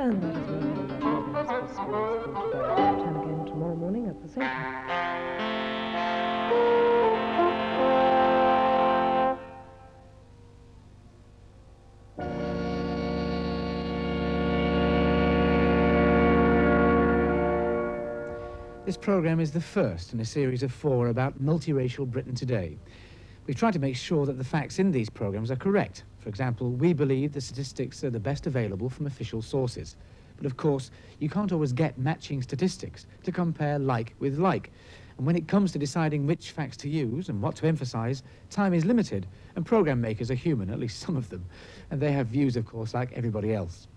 And that is where all our programs for schools come together. Return again tomorrow morning at the same time. This programme is the first in a series of 4 about multiracial Britain today. We've tried to make sure that the facts in these programmes are correct. For example, we believe the statistics are the best available from official sources. But of course, you can't always get matching statistics to compare like with like. And when it comes to deciding which facts to use and what to emphasise, time is limited, and programme makers are human, at least some of them. And they have views, of course, like everybody else.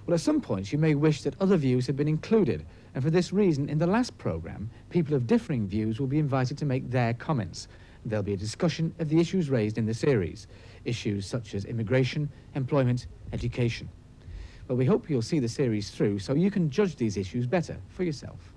Well, at some points, you may wish that other views had been included, and for this reason, in the last programme, people of differing views will be invited to make their comments. There'll be a discussion of the issues raised in the series, issues such as immigration, employment, education. Well, we hope you'll see the series through so you can judge these issues better for yourself.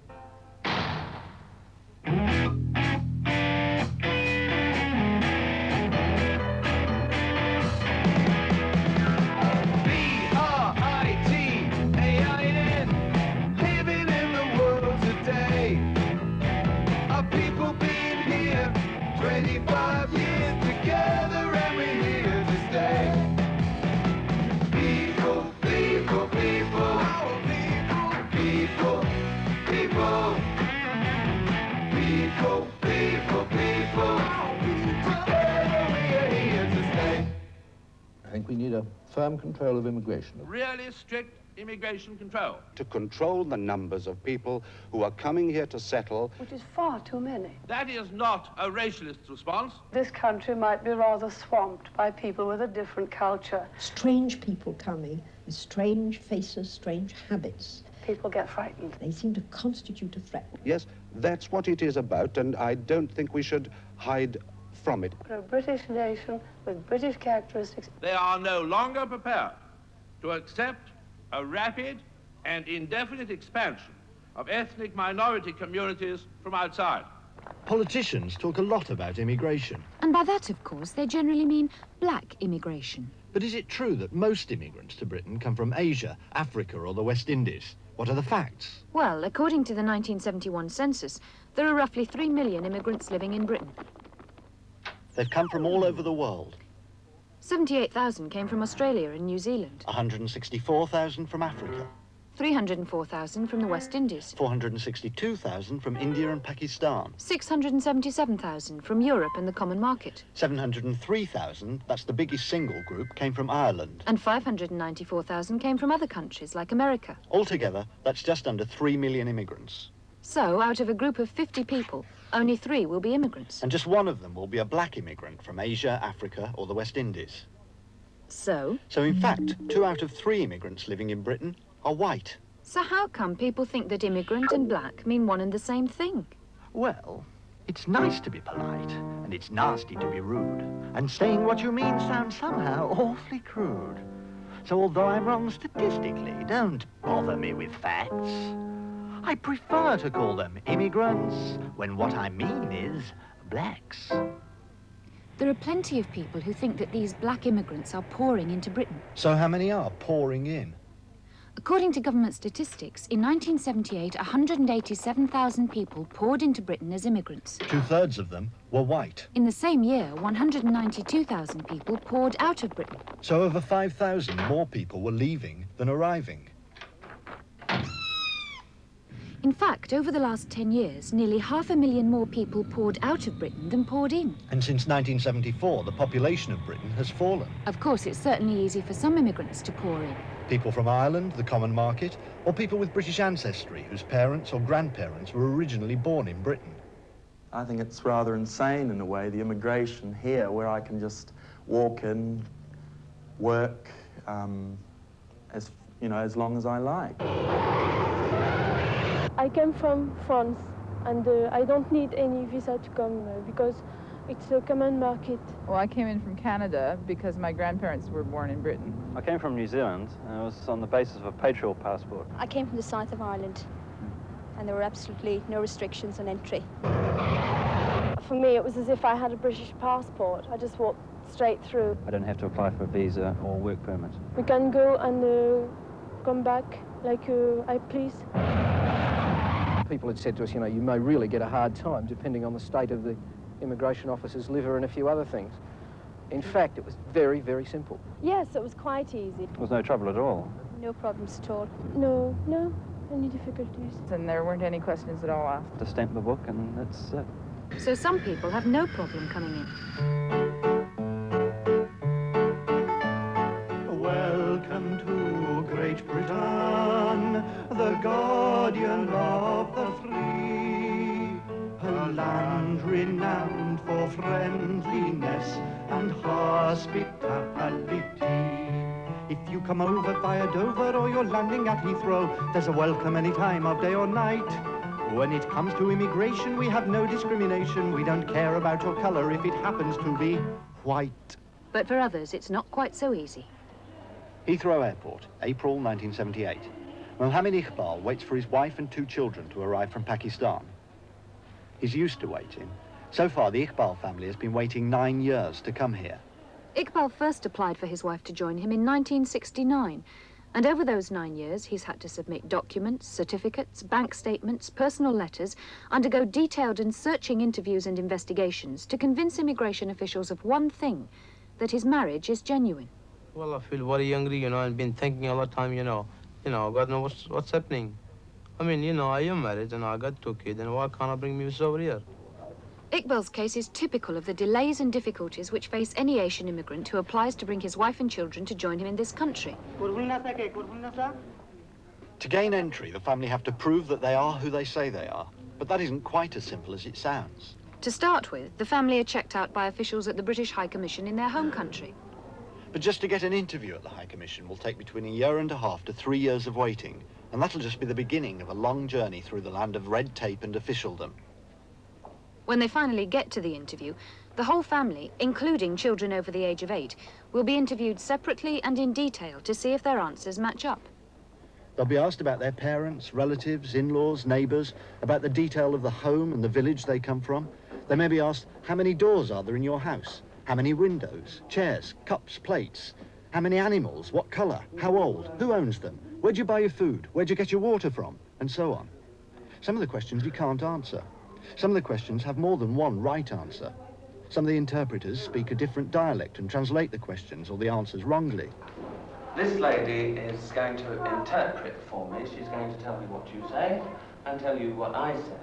I think we need a firm control of immigration. Really strict immigration control. To control the numbers of people who are coming here to settle. Which is far too many. That is not a racialist response. This country might be rather swamped by people with a different culture. Strange people coming with strange faces, strange habits. People get frightened. They seem to constitute a threat. Yes, that's what it is about, and I don't think we should hide from it. We're a British nation with British characteristics. They are no longer prepared to accept a rapid and indefinite expansion of ethnic minority communities from outside. Politicians talk a lot about immigration. And by that, of course, they generally mean black immigration. But is it true that most immigrants to Britain come from Asia, Africa, or the West Indies? What are the facts? Well, according to the 1971 census, there are roughly 3 million immigrants living in Britain. They've come from all over the world. 78,000 came from Australia and New Zealand. 164,000 from Africa. 304,000 from the West Indies. 462,000 from India and Pakistan. 677,000 from Europe and the common market. 703,000, that's the biggest single group, came from Ireland. And 594,000 came from other countries like America. Altogether, that's just under 3 million immigrants. So, out of a group of 50 people, only 3 will be immigrants. And just one of them will be a black immigrant from Asia, Africa, or the West Indies. So? So, in fact, 2 out of 3 immigrants living in Britain are white. So how come people think that immigrant and black mean one and the same thing? Well, it's nice to be polite, and it's nasty to be rude. And saying what you mean sounds somehow awfully crude. So although I'm wrong statistically, don't bother me with facts. I prefer to call them immigrants when what I mean is blacks. There are plenty of people who think that these black immigrants are pouring into Britain. So how many are pouring in? According to government statistics, in 1978, 187,000 people poured into Britain as immigrants. 2/3 of them were white. In the same year, 192,000 people poured out of Britain. So over 5,000 more people were leaving than arriving. In fact, over the last 10 years, nearly 500,000 more people poured out of Britain than poured in. And since 1974, the population of Britain has fallen. Of course, it's certainly easy for some immigrants to pour in. People from Ireland, the common market, or people with British ancestry whose parents or grandparents were originally born in Britain. I think it's rather insane in a way, the immigration here, where I can just walk in, work, as long as I like. I came from France, and I don't need any visa to come because it's a common market. Well, I came in from Canada because my grandparents were born in Britain. I came from New Zealand, and it was on the basis of a patriot passport. I came from the south of Ireland, and there were absolutely no restrictions on entry. For me, it was as if I had a British passport. I just walked straight through. I don't have to apply for a visa or work permit. We can go and come back like I please. People had said to us, you know, you may really get a hard time depending on the state of the immigration officer's liver and a few other things. In fact, it was very, very simple. Yes, it was quite easy. There was no trouble at all. No problems at all. No, any difficulties. And there weren't any questions at all asked. To stamp the book and that's it. So some people have no problem coming in. Welcome to Great Britain, the guardian of the free, a land renowned for friendliness and hospitality. If you come over via Dover or you're landing at Heathrow, there's a welcome any time of day or night. When it comes to immigration, we have no discrimination. We don't care about your colour if it happens to be white. But for others, it's not quite so easy. Heathrow Airport, April 1978. Mohammed Iqbal waits for his wife and 2 children to arrive from Pakistan. He's used to waiting. So far, the Iqbal family has been waiting 9 years to come here. Iqbal first applied for his wife to join him in 1969. And over those 9 years, he's had to submit documents, certificates, bank statements, personal letters, undergo detailed and searching interviews and investigations to convince immigration officials of one thing, that his marriage is genuine. Well, I feel very angry, you know, and been thinking all the time, you know, God knows what's happening. I mean, you know, I am married and I got 2 kids, and why can't I bring me over here? Iqbal's case is typical of the delays and difficulties which face any Asian immigrant who applies to bring his wife and children to join him in this country. To gain entry, the family have to prove that they are who they say they are. But that isn't quite as simple as it sounds. To start with, the family are checked out by officials at the British High Commission in their home country. But just to get an interview at the High Commission will take between 1.5 years to 3 years of waiting. And that'll just be the beginning of a long journey through the land of red tape and officialdom. When they finally get to the interview, the whole family, including children over the age of 8, will be interviewed separately and in detail to see if their answers match up. They'll be asked about their parents, relatives, in-laws, neighbours, about the detail of the home and the village they come from. They may be asked, how many doors are there in your house? How many windows, chairs, cups, plates? How many animals? What colour? How old? Who owns them? Where'd you buy your food? Where'd you get your water from? And so on. Some of the questions you can't answer. Some of the questions have more than one right answer. Some of the interpreters speak a different dialect and translate the questions or the answers wrongly. This lady is going to interpret for me. She's going to tell me what you say and tell you what I say.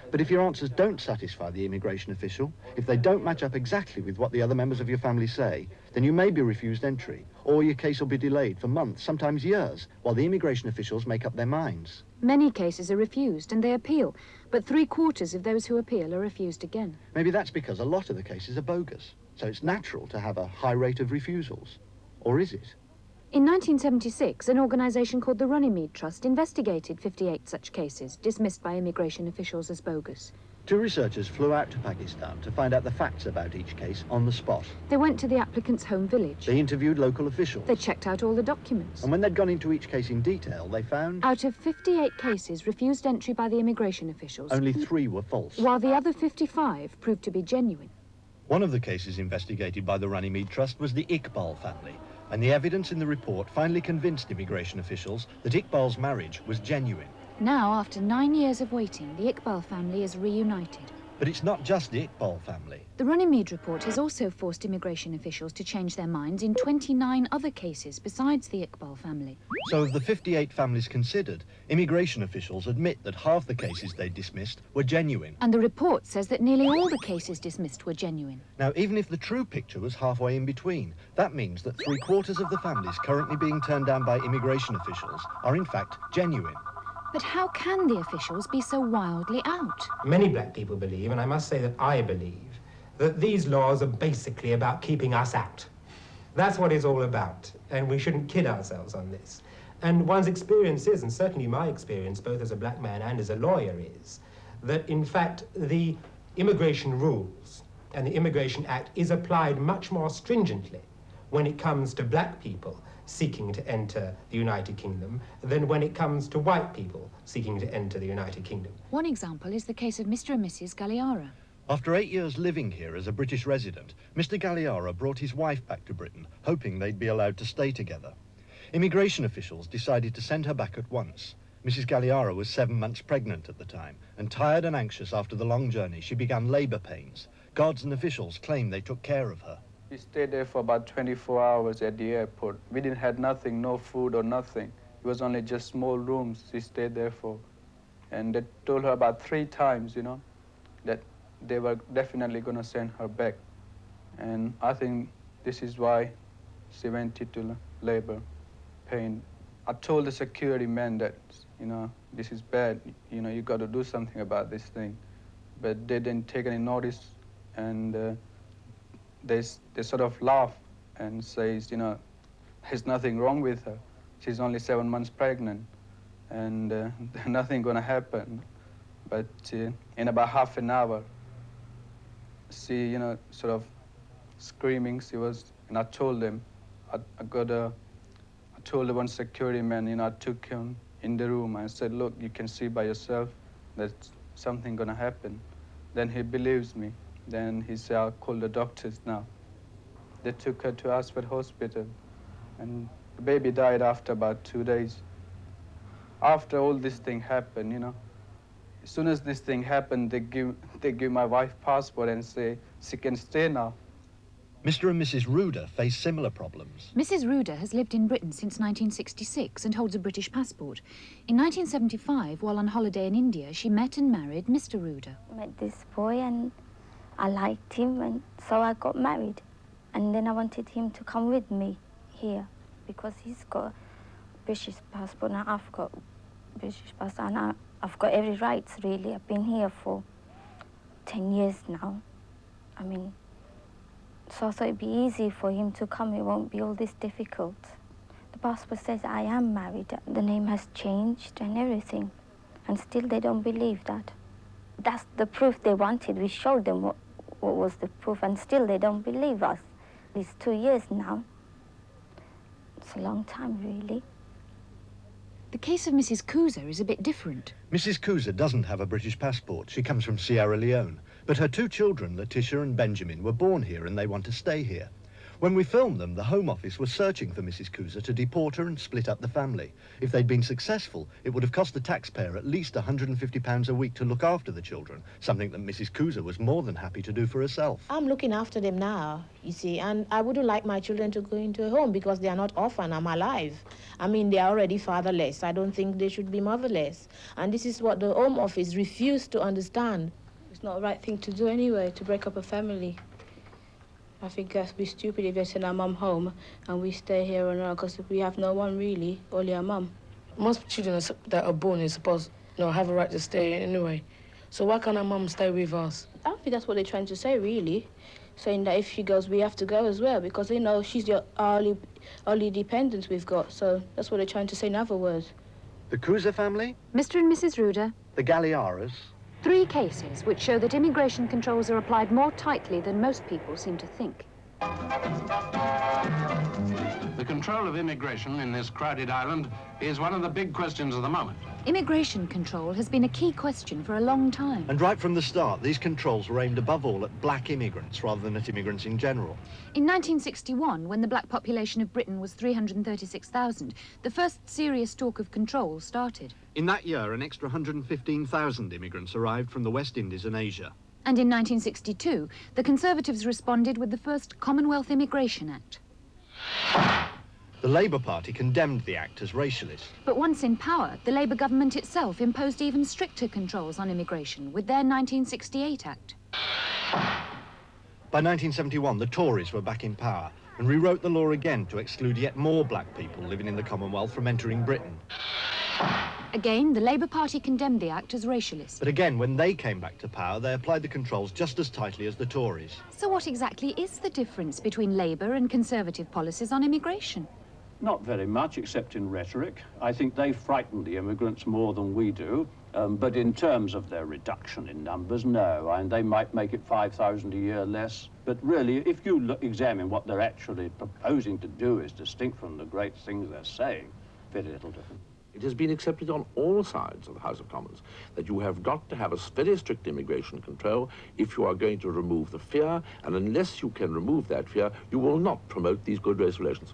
But if your answers don't satisfy the immigration official, if they don't match up exactly with what the other members of your family say, then you may be refused entry, or your case will be delayed for months, sometimes years, while the immigration officials make up their minds. Many cases are refused and they appeal, but 3/4 of those who appeal are refused again. Maybe that's because a lot of the cases are bogus, so it's natural to have a high rate of refusals. Or is it? In 1976, an organisation called the Runnymede Trust investigated 58 such cases, dismissed by immigration officials as bogus. 2 researchers flew out to Pakistan to find out the facts about each case on the spot. They went to the applicant's home village. They interviewed local officials. They checked out all the documents. And when they'd gone into each case in detail, they found... Out of 58 cases refused entry by the immigration officials... only 3 were false. While the other 55 proved to be genuine. One of the cases investigated by the Runnymede Trust was the Iqbal family. And the evidence in the report finally convinced immigration officials that Iqbal's marriage was genuine. Now, after 9 years of waiting, the Iqbal family is reunited. But it's not just the Iqbal family. The Runnymede report has also forced immigration officials to change their minds in 29 other cases besides the Iqbal family. So of the 58 families considered, immigration officials admit that half the cases they dismissed were genuine. And the report says that nearly all the cases dismissed were genuine. Now, even if the true picture was halfway in between, that means that 3/4 of the families currently being turned down by immigration officials are in fact genuine. But how can the officials be so wildly out? Many black people believe, and I must say that I believe, that these laws are basically about keeping us out. That's what it's all about, and we shouldn't kid ourselves on this. And one's experience is, and certainly my experience, both as a black man and as a lawyer, is that, in fact, the immigration rules and the Immigration Act is applied much more stringently when it comes to black people seeking to enter the United Kingdom than when it comes to white people seeking to enter the United Kingdom. One example is the case of Mr. and Mrs. Galliara. After 8 years living here as a British resident, Mr. Galliara brought his wife back to Britain, hoping they'd be allowed to stay together. Immigration officials decided to send her back at once. Mrs. Galliara was 7 months pregnant at the time, and tired and anxious after the long journey, she began labour pains. Guards and officials claim they took care of her. We stayed there for about 24 hours at the airport. We didn't have nothing, no food or nothing. It was only just small rooms we stayed there for. And they told her about 3 times, you know, that they were definitely going to send her back. And I think this is why she went into labor pain. I told the security man that, you know, this is bad, you know, you got to do something about this thing. But they didn't take any notice, and they sort of laugh and says, you know, there's nothing wrong with her. She's only 7 months pregnant, and nothing gonna happen. But in about half an hour, she, you know, sort of screaming, she was, and I told them, I told the one security man, you know, I took him in the room. I said, look, you can see by yourself that something gonna happen. Then he believes me. Then he said, I'll call the doctors now. They took her to Ashford Hospital, and the baby died after about 2 days. After all this thing happened, you know, as soon as this thing happened, they give my wife passport and say she can stay now. Mr. and Mrs. Ruder face similar problems. Mrs. Ruder has lived in Britain since 1966 and holds a British passport. In 1975, while on holiday in India, she met and married Mr. Ruder. I met this boy and I liked him, and so I got married. And then I wanted him to come with me here because he's got a British passport and I've got a British passport, and I've got every rights, really. I've been here for 10 years now. I mean, so I thought it'd be easy for him to come. It won't be all this difficult. The passport says I am married. The name has changed and everything. And still they don't believe that. That's the proof they wanted. We showed them what was the proof, and still they don't believe us. It's 2 years now. It's a long time, really. The case of Mrs. Kuza is a bit different. Mrs. Kuza doesn't have a British passport. She comes from Sierra Leone. But her 2 children, Letitia and Benjamin, were born here and they want to stay here. When we filmed them, the Home Office was searching for Mrs. Kuza to deport her and split up the family. If they'd been successful, it would have cost the taxpayer at least £150 a week to look after the children, something that Mrs. Kuza was more than happy to do for herself. I'm looking after them now, you see, and I wouldn't like my children to go into a home because they are not orphan. I'm alive. I mean, they are already fatherless. I don't think they should be motherless. And this is what the Home Office refused to understand. It's not the right thing to do anyway, to break up a family. I think it would be stupid if they send our mum home and we stay here on our own, because we have no one really, only our mum. Most children that are born is supposed to have a right to stay anyway. So why can't our mum stay with us? I think that's what they're trying to say, really. Saying that if she goes, we have to go as well, because they know she's the only dependent we've got. So that's what they're trying to say in other words. The Kuza family? Mr. and Mrs. Ruder. The Galliaras? 3 cases which show that immigration controls are applied more tightly than most people seem to think. The control of immigration in this crowded island is one of the big questions of the moment. Immigration control has been a key question for a long time. And right from the start, these controls were aimed above all at black immigrants rather than at immigrants in general. In 1961, when the black population of Britain was 336,000, the first serious talk of control started. In that year, an extra 115,000 immigrants arrived from the West Indies and Asia. And in 1962, the Conservatives responded with the first Commonwealth Immigration Act. The Labour Party condemned the act as racialist. But once in power, the Labour government itself imposed even stricter controls on immigration with their 1968 Act. By 1971, the Tories were back in power and rewrote the law again to exclude yet more black people living in the Commonwealth from entering Britain. Again, the Labour Party condemned the act as racialist. But again, when they came back to power, they applied the controls just as tightly as the Tories. So what exactly is the difference between Labour and Conservative policies on immigration? Not very much, except in rhetoric. I think they frighten the immigrants more than we do. But in terms of their reduction in numbers, no. And they might make it 5,000 a year less. But really, if you examine what they're actually proposing to do is distinct from the great things they're saying, very little different. It has been accepted on all sides of the House of Commons that you have got to have a very strict immigration control if you are going to remove the fear, and unless you can remove that fear, you will not promote these good race relations.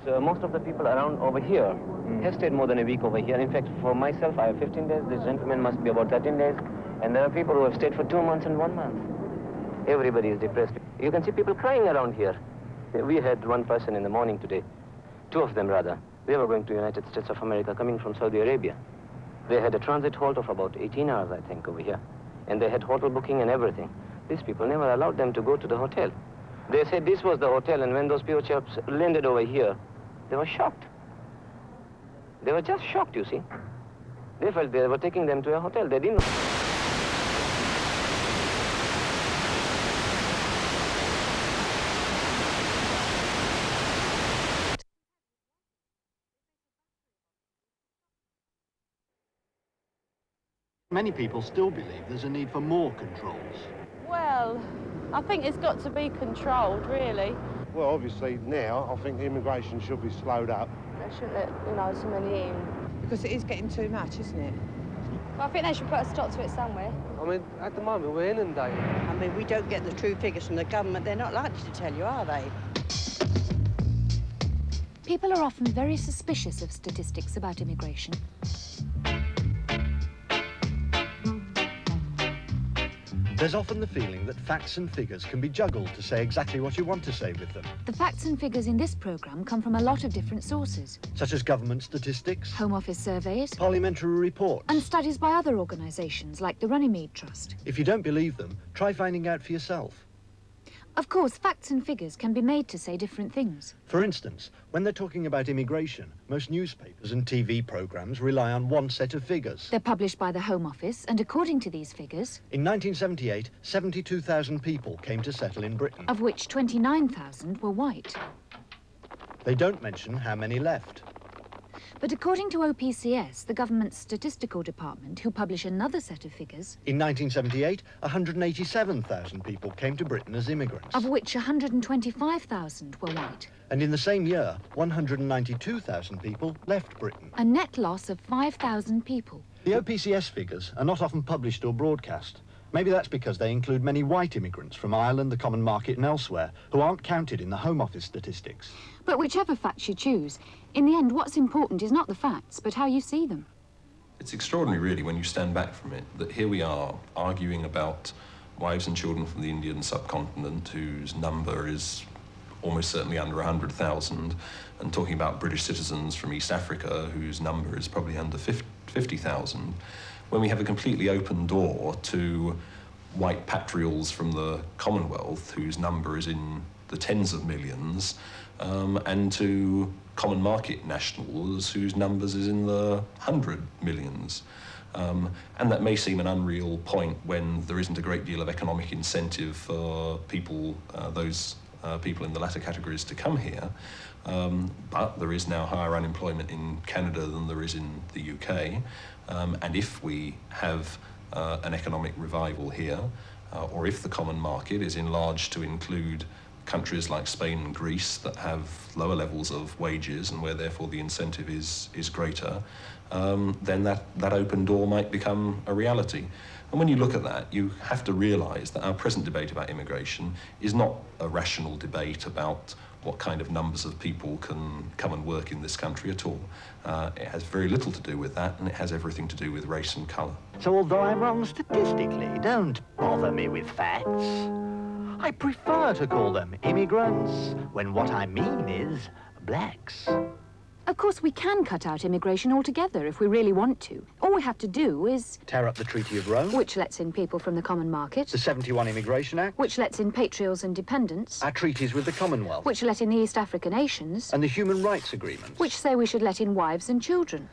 So most of the people around over here have stayed more than a week over here. In fact, for myself, I have 15 days. This gentleman must be about 13 days. And there are people who have stayed for 2 months and 1 month. Everybody is depressed. You can see people crying around here. We had one person in the morning today, 2 of them rather. They were going to United States of America, coming from Saudi Arabia. They had a transit halt of about 18 hours, I think, over here. And they had hotel booking and everything. These people never allowed them to go to the hotel. They said this was the hotel, and when those poor chaps landed over here, they were shocked. They were just shocked, you see. They felt they were taking them to a hotel. They didn't know. Many people still believe there's a need for more controls. Well, I think it's got to be controlled, really. Well, obviously now I think immigration should be slowed up. They shouldn't let, so many in. Because it is getting too much, isn't it? Well, I think they should put a stop to it somewhere. I mean, at the moment we're inundated. I mean, we don't get the true figures from the government. They're not likely to tell you, are they? People are often very suspicious of statistics about immigration. There's often the feeling that facts and figures can be juggled to say exactly what you want to say with them. The facts and figures in this programme come from a lot of different sources. Such as government statistics, Home Office surveys, parliamentary reports, and studies by other organisations like the Runnymede Trust. If you don't believe them, try finding out for yourself. Of course, facts and figures can be made to say different things. For instance, when they're talking about immigration, most newspapers and TV programmes rely on one set of figures. They're published by the Home Office, and according to these figures... In 1978, 72,000 people came to settle in Britain. Of which 29,000 were white. They don't mention how many left. But according to OPCS, the government's statistical department, who publish another set of figures... In 1978, 187,000 people came to Britain as immigrants. Of which 125,000 were white. And in the same year, 192,000 people left Britain. A net loss of 5,000 people. The OPCS figures are not often published or broadcast. Maybe that's because they include many white immigrants from Ireland, the Common Market and elsewhere, who aren't counted in the Home Office statistics. But whichever facts you choose, in the end, what's important is not the facts, but how you see them. It's extraordinary, really, when you stand back from it, that here we are arguing about wives and children from the Indian subcontinent, whose number is almost certainly under 100,000, and talking about British citizens from East Africa, whose number is probably under 50,000, when we have a completely open door to white patrials from the Commonwealth, whose number is in the tens of millions, and to common market nationals whose numbers is in the 100 millions. And that may seem an unreal point when there isn't a great deal of economic incentive for people, those people in the latter categories to come here. But there is now higher unemployment in Canada than there is in the UK. And if we have an economic revival here, or if the common market is enlarged to include countries like Spain and Greece that have lower levels of wages and where therefore the incentive is greater, then that open door might become a reality. And when you look at that, you have to realise that our present debate about immigration is not a rational debate about what kind of numbers of people can come and work in this country at all. It has very little to do with that, and it has everything to do with race and colour. So although I'm wrong statistically, don't bother me with facts. I prefer to call them immigrants when what I mean is blacks. Of course, we can cut out immigration altogether if we really want to. All we have to do is... Tear up the Treaty of Rome. Which lets in people from the common market. The 71 Immigration Act. Which lets in patrials and dependents. Our treaties with the Commonwealth. Which let in the East African nations. And the Human Rights Agreement. Which say we should let in wives and children.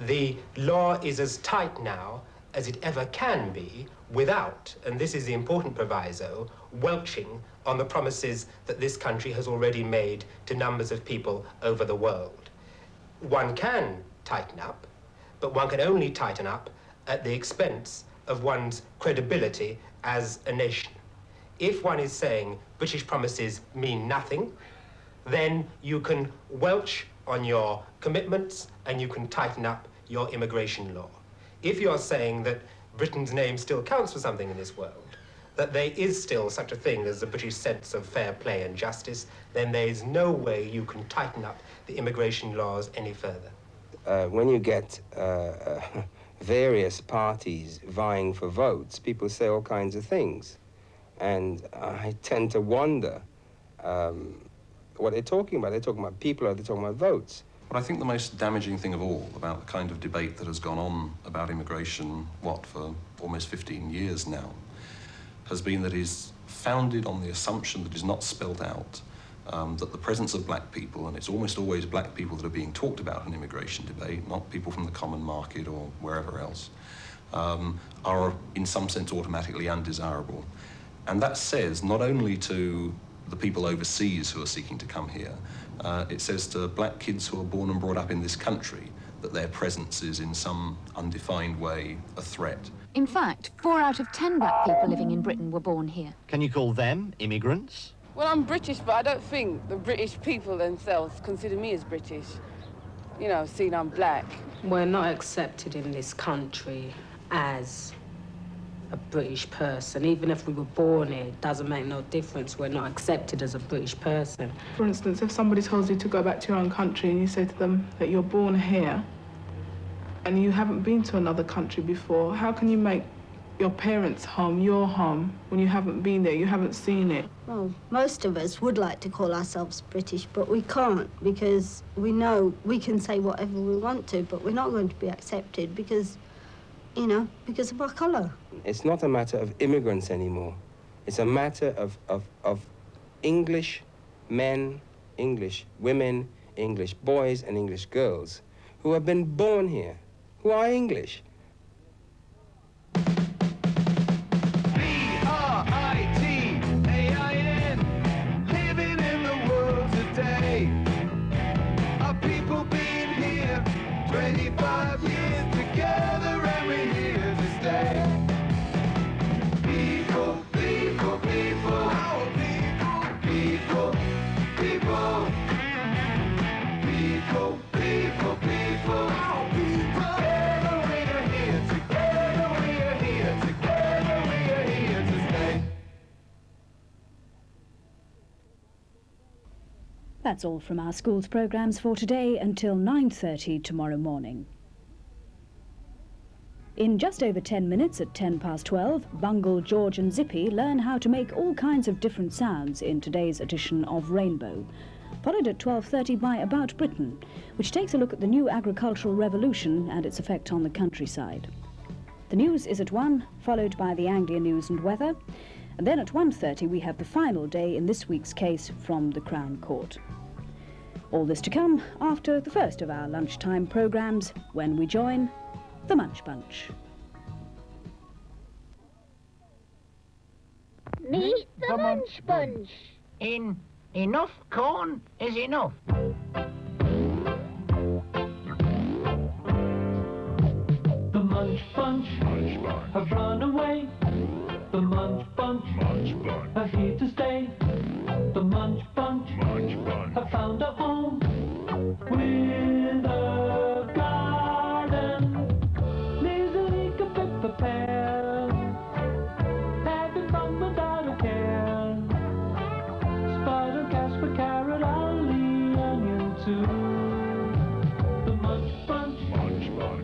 The law is as tight now as it ever can be without, and this is the important proviso, welching on the promises that this country has already made to numbers of people over the world. One can tighten up, but one can only tighten up at the expense of one's credibility as a nation. If one is saying British promises mean nothing, then you can welch on your commitments and you can tighten up your immigration law. If you're saying that Britain's name still counts for something in this world, that there is still such a thing as the British sense of fair play and justice, then there is no way you can tighten up the immigration laws any further. When you get various parties vying for votes, people say all kinds of things. And I tend to wonder what they're talking about. They're talking about people, or they're talking about votes. But I think the most damaging thing of all about the kind of debate that has gone on about immigration, for almost 15 years now, has been that it is founded on the assumption that is not spelled out, that the presence of black people, and it's almost always black people that are being talked about in immigration debate, not people from the common market or wherever else, are in some sense automatically undesirable. And that says not only to the people overseas who are seeking to come here, it says to black kids who are born and brought up in this country that their presence is in some undefined way a threat. In fact, 4 out of 10 black people living in Britain were born here. Can you call them immigrants? Well, I'm British, but I don't think the British people themselves consider me as British. You know, seeing I'm black. We're not accepted in this country as a British person. Even if we were born here, it doesn't make no difference. We're not accepted as a British person. For instance, if somebody tells you to go back to your own country and you say to them that you're born here and you haven't been to another country before, how can you make your parents' home your home when you haven't been there, you haven't seen it? Well, most of us would like to call ourselves British, but we can't, because we know we can say whatever we want to, but we're not going to be accepted because, you know, because of our colour. It's not a matter of immigrants anymore. It's a matter of English men, English women, English boys and English girls who have been born here, who are English. Living in the world today. Our people been here 25 years together, and we're here to stay. People, people, people, our people, people, people, people, people, people, our people. Together we're here, together we're here, together we're here to stay. That's all from our school's programmes for today until 9:30 tomorrow morning. In just over 10 minutes at 12:10, Bungle, George and Zippy learn how to make all kinds of different sounds in today's edition of Rainbow, followed at 12:30 by About Britain, which takes a look at the new agricultural revolution and its effect on the countryside. The news is at 1, followed by the Anglia news and weather, and then at 1:30 we have the final day in this week's case from the Crown Court. All this to come after the first of our lunchtime programmes, when we join the Munch Bunch. Meet the Munch Bunch. Enough corn is enough. The Munch Bunch have run away. The Munch Bunch are here to stay. The Munch Bunch have found a home with a garden. Lizzie, pepper, pear, having fun without a care. Spider, Casper, carrot, ollie, onion too. The Munch Bunch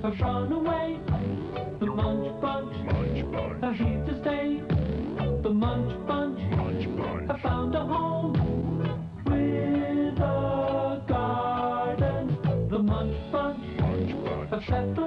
have run away. The Munch Bunch are here to stay. The Munch Bunch have found a home with a garden. The Munch Bunch have set the